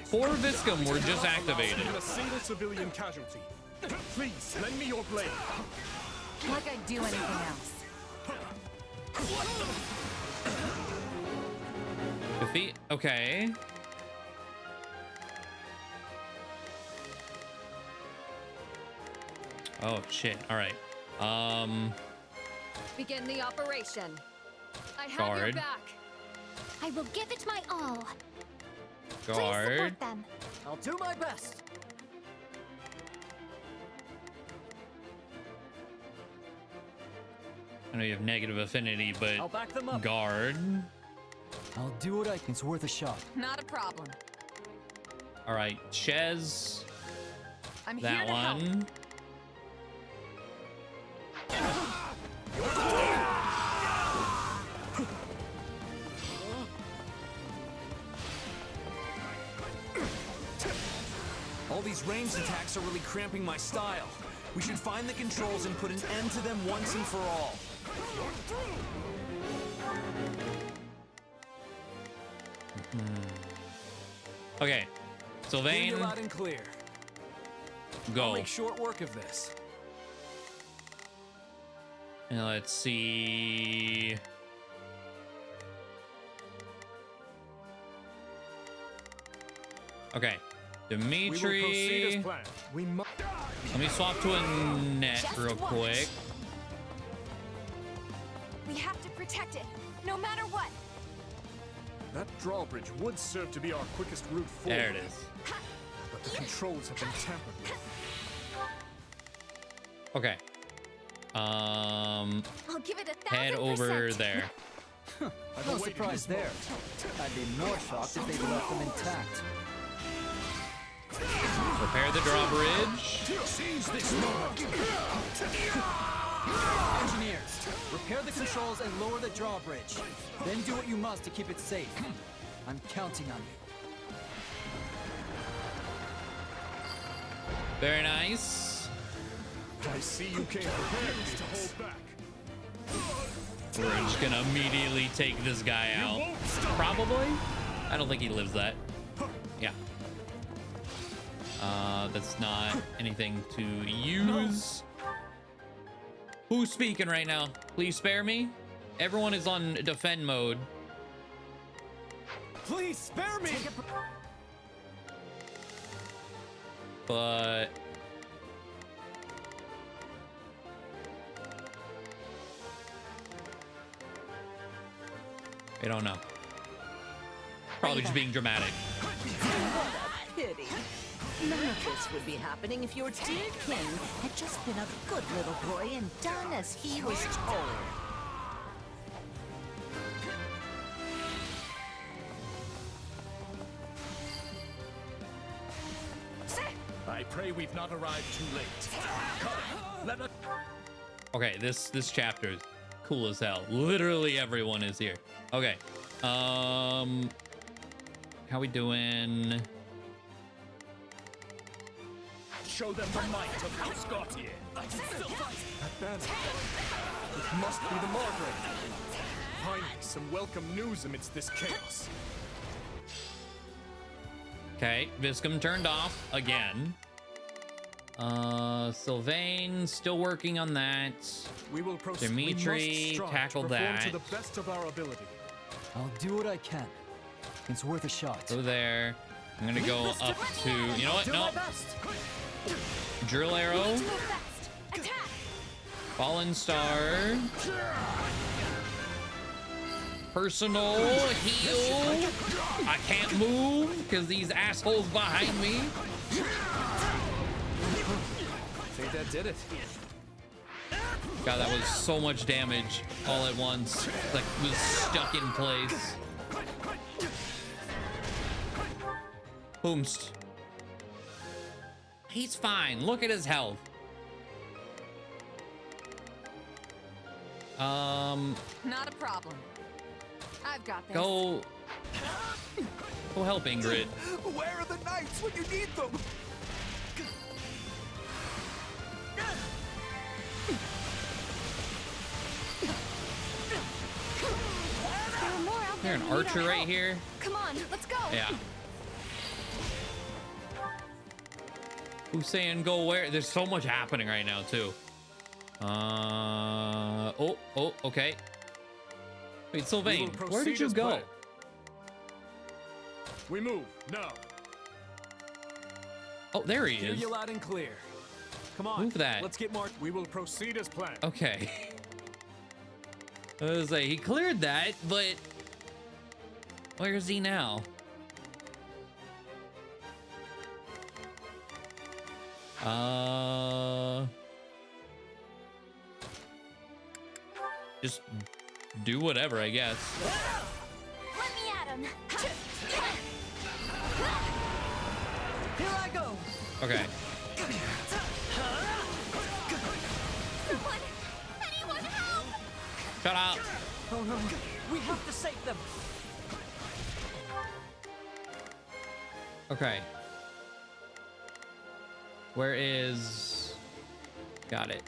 4 Viscum were just activated. Even a single civilian casualty. Please, lend me your blade. Like I'd do anything else. Defeat. Okay. Oh shit. All right. Begin the operation. I have your Guard. back. I will give it my all. Please Guard. support them. I'll do my best. I know you have negative affinity, I'll but back them up. guard. I'll do what I can. It's worth a shot. Not a problem. All right, Shez. I'm here That to help. one. All these ranged attacks are really cramping my style. We should find the controls and put an end to them once and for all. Okay, Hear Sylvain, you loud and clear. I'll go. make short work of this. And let's see. Okay, We will proceed Dimitri. as planned. We must. Let me swap to a net Just real watch. quick. We have to protect it, no matter what. That drawbridge would serve to be our quickest route forward. There it is. But the controls have been tampered with. Okay. I'll give it 1,000%. Head over there. I've No awaited surprise this there. I'd be more shocked if they'd left them intact. Repair the drawbridge. Seize this moment. Engineers, repair the controls and lower the drawbridge. Then do what you must to keep it safe. I'm counting on you. Very nice. I see you came prepared to hold back. We're just gonna immediately take this guy out. Probably. I don't think he lives that. Yeah. That's not anything to use. Who's speaking right now? Please spare me. Everyone is on defend mode. Please spare me! But I don't know. Probably just being dramatic. Pity. None of this would be happening if your dear king had just been a good little boy and done as he was told. I pray we've not arrived too late. Come, let us. Okay, this chapter is cool as hell. Literally everyone is here. Okay. How we doing? Show them the might of House Gautier. That banner. It must be the Margrave. Finally, some welcome news amidst this chaos. Okay, Viscum turned off again. Sylvain still working on that. We will proceed. Dimitri tackled that. To the best of our ability. I'll do what I can. It's worth a shot. Go there. I'm gonna go up to. You know what? No. Drill arrow. Fallen star. Personal heal. I can't move because these assholes behind me. I think that did it. God, that was so much damage all at once. Like, was stuck in place. Boomst. He's fine. Look at his health. Not a problem. I've got this. Go help Ingrid. Where are the knights when you need them? There are more out Is there there an who need archer our right help. here? Come on, let's go. Yeah. Who's saying go where? There's so much happening right now too. Oh, okay. Wait, Sylvain, where did you go? We move now. Oh, there he Hear is. you loud and clear. Come on. Move that. Let's get marked. We will proceed as planned. Okay. I was like, he cleared that, but where is he now? Just do whatever, I guess. Let me at him. Here I go. Okay. Anyone help! Shut up. Oh no, we have to save them. Okay. Where is... Got it.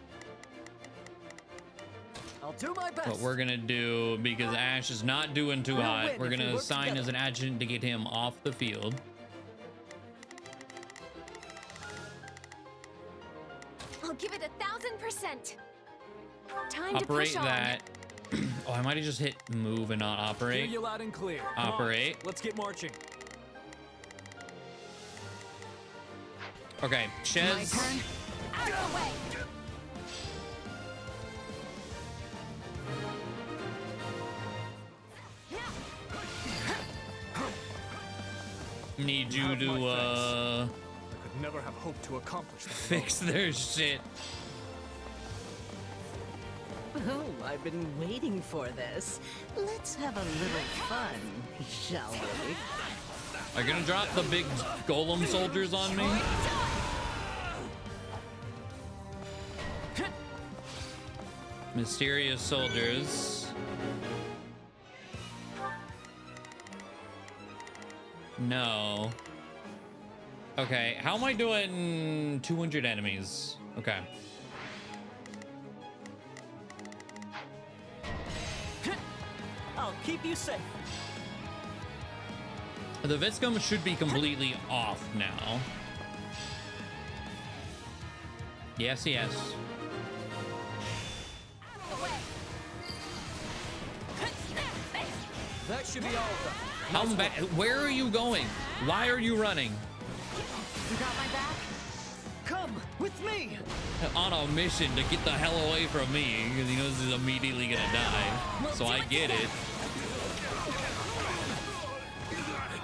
I'll do my best. What we're gonna do, because Ash is not doing too We'll hot, win we're if we gonna work assign together. as an adjutant to get him off the field. I'll give it 1,000%. Time Operate to push on. that. Oh, I might have just hit move and not Hear operate. you loud and clear. Come on, Operate. let's get marching. Okay, My Shez. turn. Out of the way. Need you Have my to I could never have hoped to accomplish that. fix their shit. Oh, I've been waiting for this. Let's have a little fun, shall we? Are you gonna drop the big golem soldiers on me? Mysterious soldiers. No. Okay, how am I doing 200 enemies? Okay. I'll keep you safe. The Viscum should be completely off now. Yes, yes. That should be all of them. How bad? Where are you going? Why are you running? You got my back? Come with me. On a mission to get the hell away from me because he knows he's immediately gonna die. So I get it.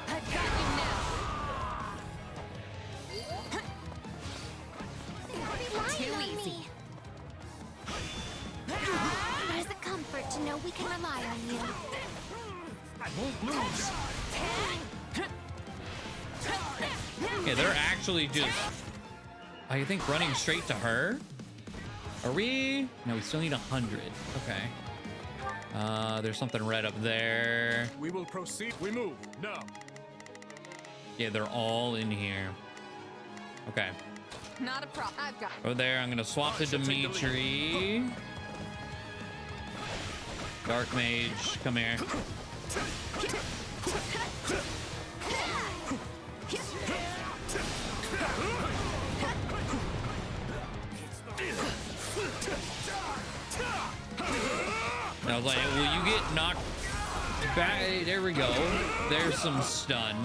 I've got you now. Too easy. There's a comfort to know we can rely on you. I won't lose. Yeah, they're actually just, I think, running straight to her. Are we? No, we still need 100. Okay. There's something red up there. We will proceed. We move now. Yeah, they're all in here. Okay. Not a problem. I've got. Over there, I'm gonna swap to Dimitri. Dark Mage, come here. I was like, will you get knocked back? There we go. There's some stun.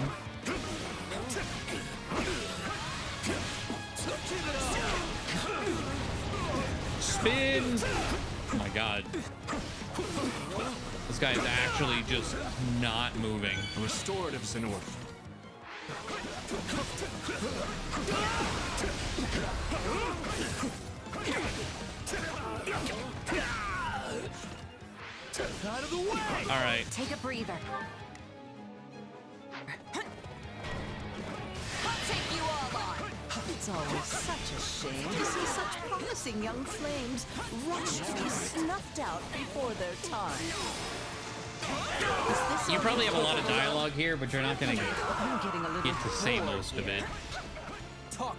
Spin! Oh my god. This guy is actually just not moving. Restoratives in order. Out of the way! All right. Take a breather. It's always such a shame to see such promising young flames rush to be snuffed out before their time. You probably have a lot of dialogue here, but you're not gonna get to say most of it. Talk.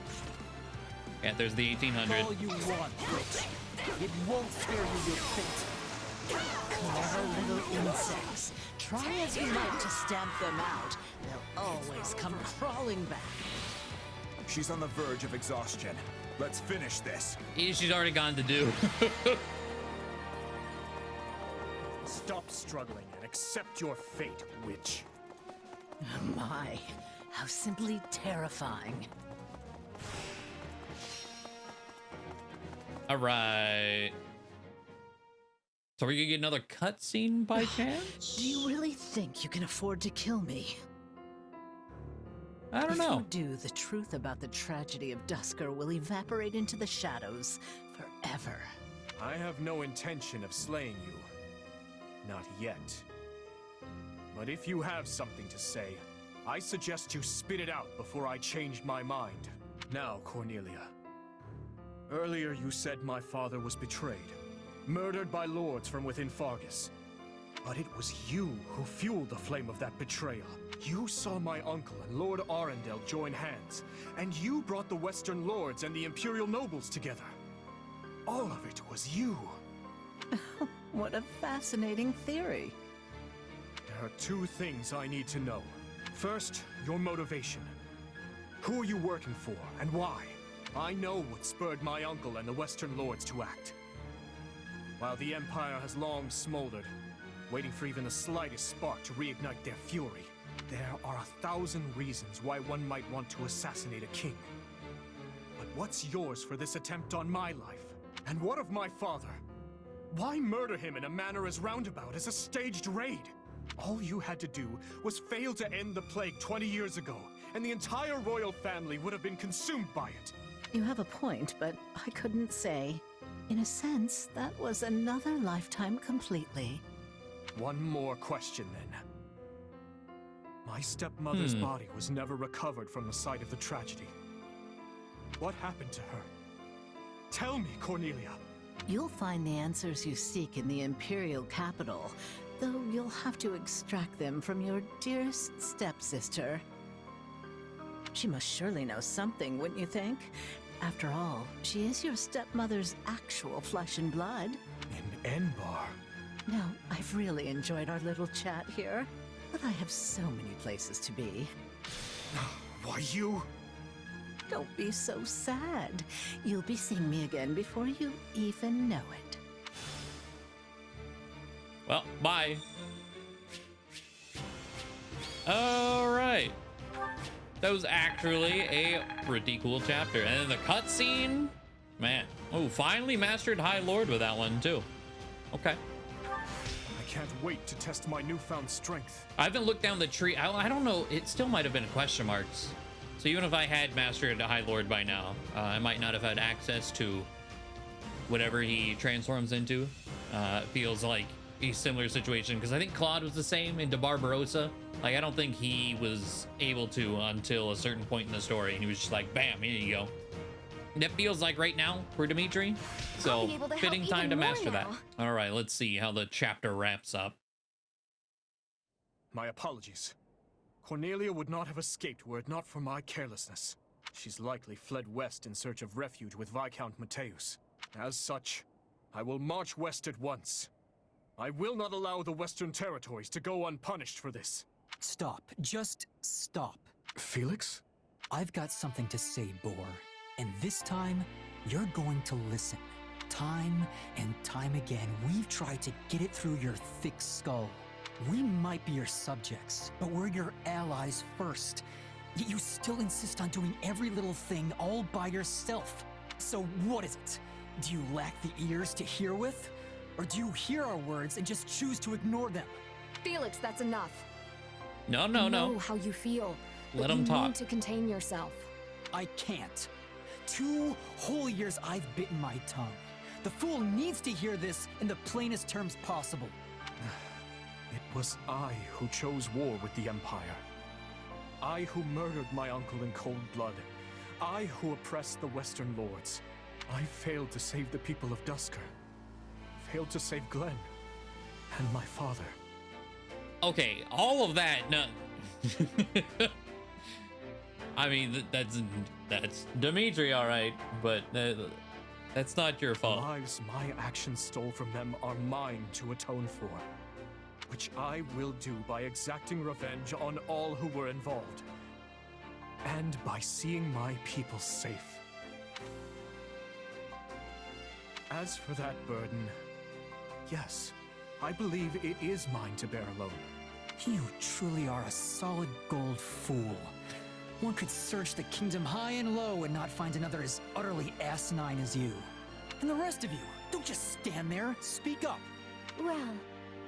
Yeah, there's the 1800. All you want, witch. It won't spare you your fate. Clever little insects. Try as you might to stamp them out, they'll always come crawling back. She's on the verge of exhaustion. Let's finish this. She's already gone to do. Stop struggling and accept your fate, witch. My, how simply terrifying. All right. So are we gonna get another cutscene by chance? Do you really think you can afford to kill me? I don't know. If you do, the truth about the tragedy of Dusker will evaporate into the shadows forever. I have no intention of slaying you. Not yet. But if you have something to say, I suggest you spit it out before I change my mind. Now, Cornelia. Earlier you said my father was betrayed, murdered by lords from within Fargus. But it was you who fueled the flame of that betrayal. You saw my uncle and Lord Arundel join hands, and you brought the Western lords and the Imperial nobles together. All of it was you. What a fascinating theory. There are two things I need to know. First, your motivation. Who are you working for, and why? I know what spurred my uncle and the Western lords to act. While the Empire has long smoldered, waiting for even the slightest spark to reignite their fury, there are 1,000 reasons why one might want to assassinate a king. But what's yours for this attempt on my life? And what of my father? Why murder him in a manner as roundabout as a staged raid? All you had to do was fail to end the plague 20 years ago, and the entire royal family would have been consumed by it. You have a point, but I couldn't say. In a sense, that was another lifetime completely. One more question, then. My stepmother's body was never recovered from the site of the tragedy. What happened to her? Tell me, Cornelia. You'll find the answers you seek in the Imperial capital, though you'll have to extract them from your dearest stepsister. She must surely know something, wouldn't you think? After all, she is your stepmother's actual flesh and blood. In Enbar. Now, I've really enjoyed our little chat here, but I have so many places to be. Why, you? Don't be so sad. You'll be seeing me again before you even know it. Well, bye. All right. That was actually a pretty cool chapter. And then the cutscene, man. Oh, finally mastered High Lord with that one too. Okay. I can't wait to test my newfound strength. I haven't looked down the tree. I don't know. It still might have been question marks. So even if I had mastered High Lord by now, I might not have had access to whatever he transforms into. It feels like a similar situation because I think Claude was the same into Barbarossa. Like, I don't think he was able to until a certain point in the story, and he was just like, bam, here you go. And it feels like right now for Dimitri. So fitting time to master that. All right, let's see how the chapter wraps up. My apologies. Cornelia would not have escaped were it not for my carelessness. She's likely fled west in search of refuge with Viscount Mateus. As such, I will march west at once. I will not allow the Western territories to go unpunished for this. Stop. Just stop. Felix? I've got something to say, Boar. And this time, you're going to listen. Time and time again, we've tried to get it through your thick skull. We might be your subjects, but we're your allies first. Yet you still insist on doing every little thing all by yourself. So what is it? Do you lack the ears to hear with? Or do you hear our words and just choose to ignore them? Felix, that's enough. No. I know how you feel. Let him talk. You need to contain yourself. I can't. 2 whole years I've bitten my tongue. The fool needs to hear this in the plainest terms possible. It was I who chose war with the Empire. I who murdered my uncle in cold blood. I who oppressed the Western Lords. I failed to save the people of Dusker. Failed to save Glenn. And my father. Okay, all of that, no. I mean, that's Dimitri, all right, but that's not your fault. The lives my actions stole from them are mine to atone for, which I will do by exacting revenge on all who were involved, and by seeing my people safe. As for that burden, yes, I believe it is mine to bear alone. You truly are a solid gold fool. One could search the kingdom high and low and not find another as utterly asinine as you. And the rest of you, don't just stand there, speak up. Well,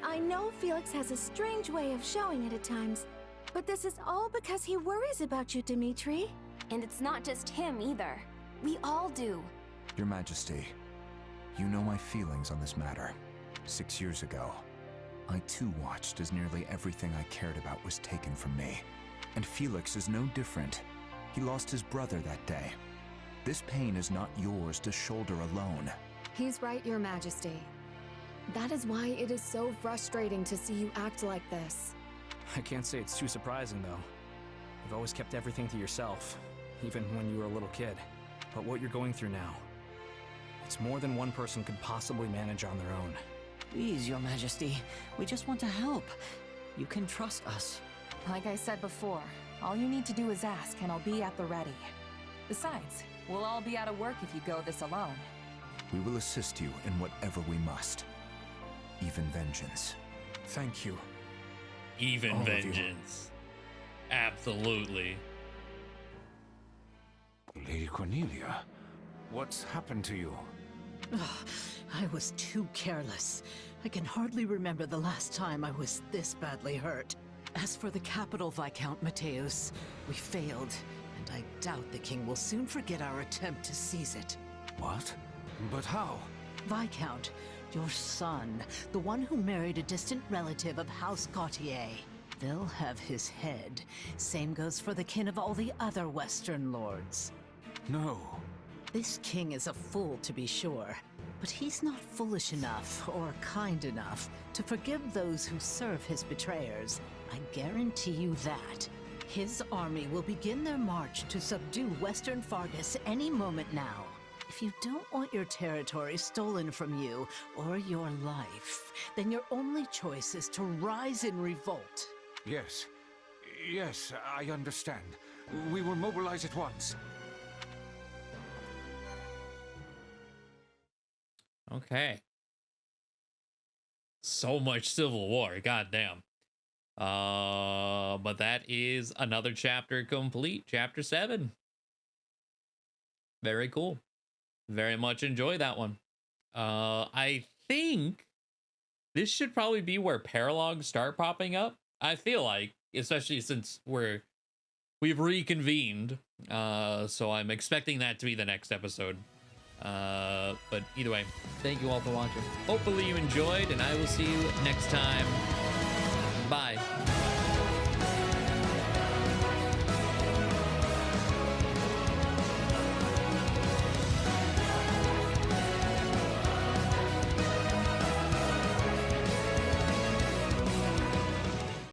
I know Felix has a strange way of showing it at times, but this is all because he worries about you, Dimitri. And it's not just him either. We all do. Your Majesty, you know my feelings on this matter. 6 years ago, I too watched as nearly everything I cared about was taken from me. And Felix is no different. He lost his brother that day. This pain is not yours to shoulder alone. He's right, Your Majesty. That is why it is so frustrating to see you act like this. I can't say it's too surprising, though. You've always kept everything to yourself, even when you were a little kid. But what you're going through now, it's more than one person could possibly manage on their own. Please, Your Majesty, we just want to help. You can trust us. Like I said before, all you need to do is ask and I'll be at the ready. Besides, we'll all be out of work if you go this alone. We will assist you in whatever we must. Even vengeance. Thank you. Even All vengeance. Absolutely. Lady Cornelia, what's happened to you? I was too careless. I can hardly remember the last time I was this badly hurt. As for the capital, Viscount Mateus, we failed, and I doubt the king will soon forget our attempt to seize it. What? But how? Viscount, your son, the one who married a distant relative of House Gautier. They'll have his head. Same goes for the kin of all the other Western lords. No. This king is a fool, to be sure, but he's not foolish enough or kind enough to forgive those who serve his betrayers. I guarantee you that. His army will begin their march to subdue Western Fargus any moment now. If you don't want your territory stolen from you or your life, then your only choice is to rise in revolt. Yes. Yes, I understand. We will mobilize at once. Okay. So much civil war, goddamn. But that is another chapter complete. Chapter 7. Very cool. Very much enjoy that one. I think this should probably be where paralogs start popping up. I feel like, especially since we've reconvened. So I'm expecting that to be the next episode. But either way, thank you all for watching. Hopefully you enjoyed, and I will see you next time. Bye.